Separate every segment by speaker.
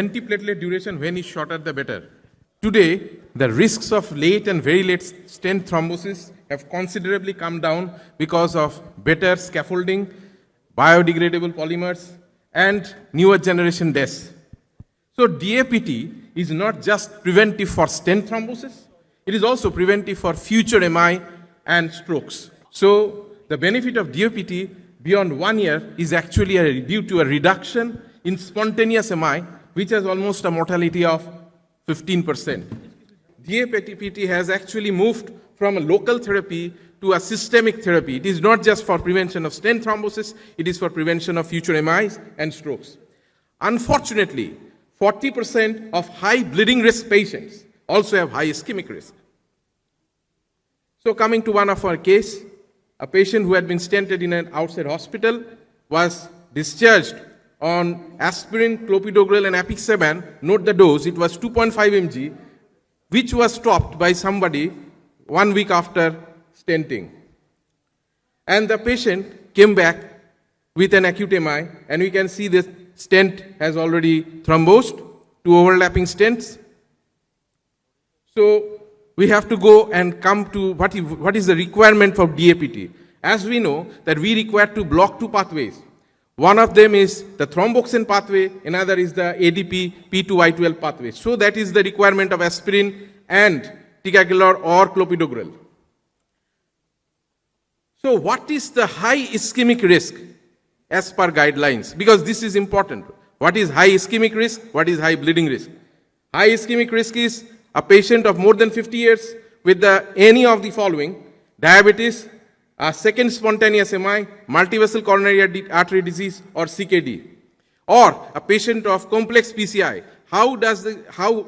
Speaker 1: antiplatelet duration, when is shorter, the better. Today, the risks of late and very late stent thrombosis have considerably come down because of better scaffolding, biodegradable polymers, and newer generation DES. So DAPT is not just preventive for stent thrombosis, it is also preventive for future MI and strokes. So the benefit of DAPT beyond 1 year is actually due to a reduction in spontaneous MI, which has almost a mortality of 15%. DAPT has actually moved from a local therapy to a systemic therapy. It is not just for prevention of stent thrombosis, it is for prevention of future MIs and strokes. Unfortunately, 40% of high bleeding risk patients also have high ischemic risk. So coming to one of our case, a patient who had been stented in an outside hospital was discharged on aspirin, clopidogrel, and apixaban. Note the dose, it was 2.5 mg, which was stopped by somebody 1 week after stenting. And the patient came back with an acute MI, and we can see the stent has already thrombosed, 2 overlapping stents. So we have to go and come to what is the requirement for DAPT. As we know that we require to block 2 pathways. One of them is the thromboxane pathway, another is the ADP P2Y12 pathway. So that is the requirement of aspirin and ticagrelor or clopidogrel. So what is the high ischemic risk as per guidelines? Because this is important. What is high ischemic risk? What is high bleeding risk? High ischemic risk is a patient of more than 50 years with any of the following: diabetes, a second spontaneous MI, multivessel coronary artery disease, or CKD. Or a patient of complex PCI. How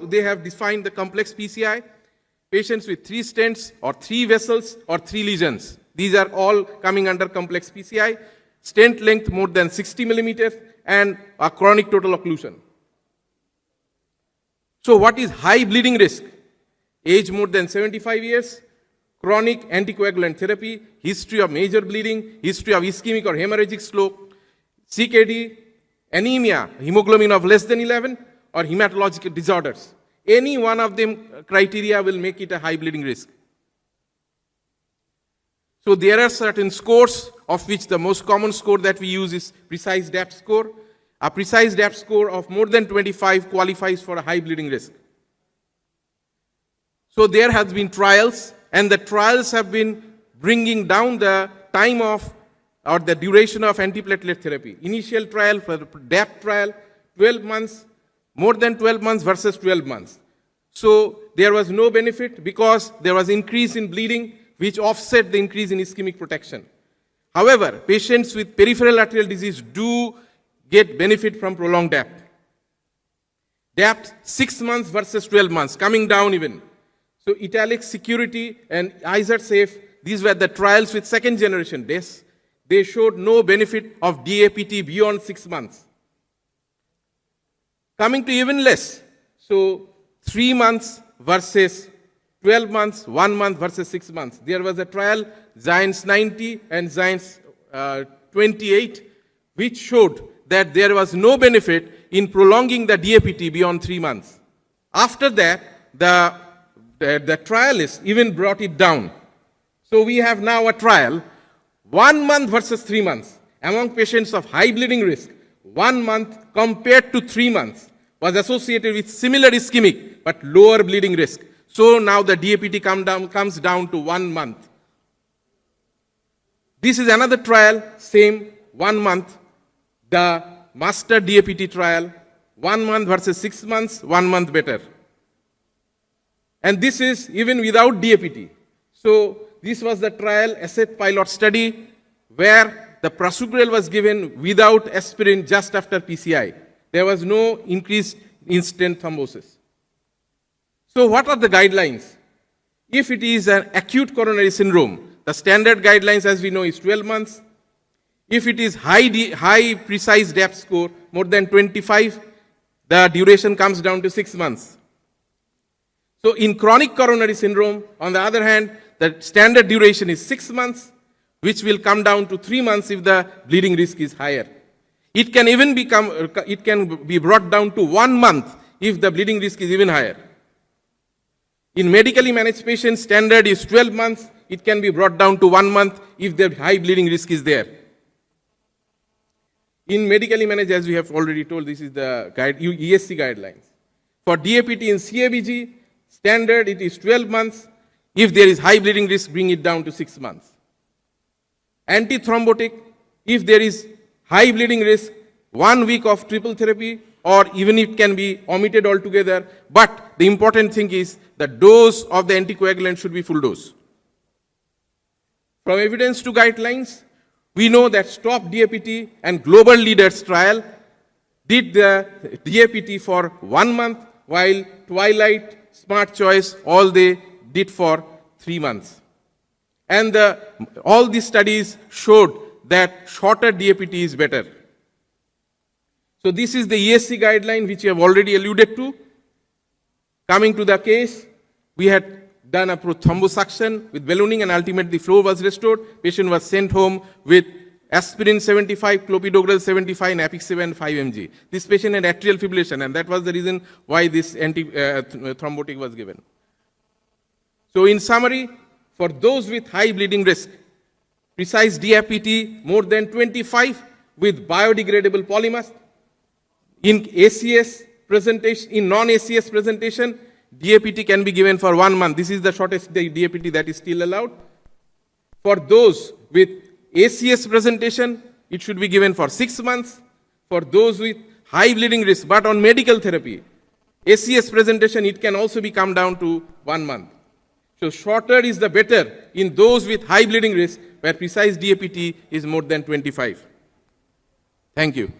Speaker 1: they have defined the complex PCI? Patients with 3 stents or 3 vessels or 3 lesions. These are all coming under complex PCI. Stent length more than 60 millimeters and a chronic total occlusion. So what is high bleeding risk? Age more than 75 years, chronic anticoagulant therapy, history of major bleeding, history of ischemic or hemorrhagic stroke, CKD, anemia, hemoglobin of less than 11, or hematological disorders. Any one of them criteria will make it a high bleeding risk. So there are certain scores, of which the most common score that we use is precise DAPT score. A precise DAPT score of more than 25 qualifies for a high bleeding risk. So there has been trials, and the trials have been bringing down the time of or the duration of antiplatelet therapy. Initial trial for the DAPT trial, 12 months, more than 12 months versus 12 months. So there was no benefit because there was increase in bleeding, which offset the increase in ischemic protection. However, patients with peripheral arterial disease do get benefit from prolonged DAPT. DAPT 6 months versus 12 months, coming down even. So Italic Security and IZAR Safe, these were the trials with second generation DES. They showed no benefit of DAPT beyond 6 months. Coming to even less, so 3 months versus 12 months, 1 month versus 6 months. There was a trial, Giants 90 and Giants 28, which showed that there was no benefit in prolonging the DAPT beyond 3 months. After that, the trialists even brought it down. So we have now a trial, 1 month versus 3 months. Among patients of high bleeding risk, 1 month compared to 3 months was associated with similar ischemic but lower bleeding risk. So now the DAPT comes down to 1 month. This is another trial, same 1 month. The master DAPT trial, 1 month versus 6 months, 1 month better. And this is even without DAPT. So this was the trial asset pilot study where the prasugrel was given without aspirin just after PCI. There was no increase in stent thrombosis. So what are the guidelines? If it is an acute coronary syndrome, the standard guidelines as we know is 12 months. If it is high precise DAPT score, more than 25, the duration comes down to 6 months. So in chronic coronary syndrome, on the other hand, the standard duration is 6 months, which will come down to 3 months if the bleeding risk is higher. It can even it can be brought down to 1 month if the bleeding risk is even higher. In medically managed patients, standard is 12 months. It can be brought down to 1 month if the high bleeding risk is there. In medically managed, as we have already told, this is the ESC guidelines. For DAPT in CABG, standard it is 12 months. If there is high bleeding risk, bring it down to 6 months. Antithrombotic, if there is high bleeding risk, 1 week of triple therapy, or even it can be omitted altogether. But the important thing is the dose of the anticoagulant should be full dose. From evidence to guidelines, we know that STOP DAPT and Global Leaders trial did the DAPT for 1 month, while Twilight, Smart Choice, all they did for 3 months. And all these studies showed that shorter DAPT is better. So this is the ESC guideline which we have already alluded to. Coming to the case, we had done a thrombosuction with ballooning and ultimately flow was restored. Patient was sent home with aspirin 75, clopidogrel 75, and apixaban 5 mg. This patient had atrial fibrillation, and that was the reason why this thrombotic was given. So in summary, for those with high bleeding risk, precise DAPT more than 25 with biodegradable polymers. In ACS presentation, in non-ACS presentation, DAPT can be given for 1 month. This is the shortest DAPT that is still allowed. For those with ACS presentation, it should be given for 6 months. For those with high bleeding risk but on medical therapy, ACS presentation, it can also be come down to 1 month. So shorter is the better in those with high bleeding risk where precise DAPT is more than 25. Thank you.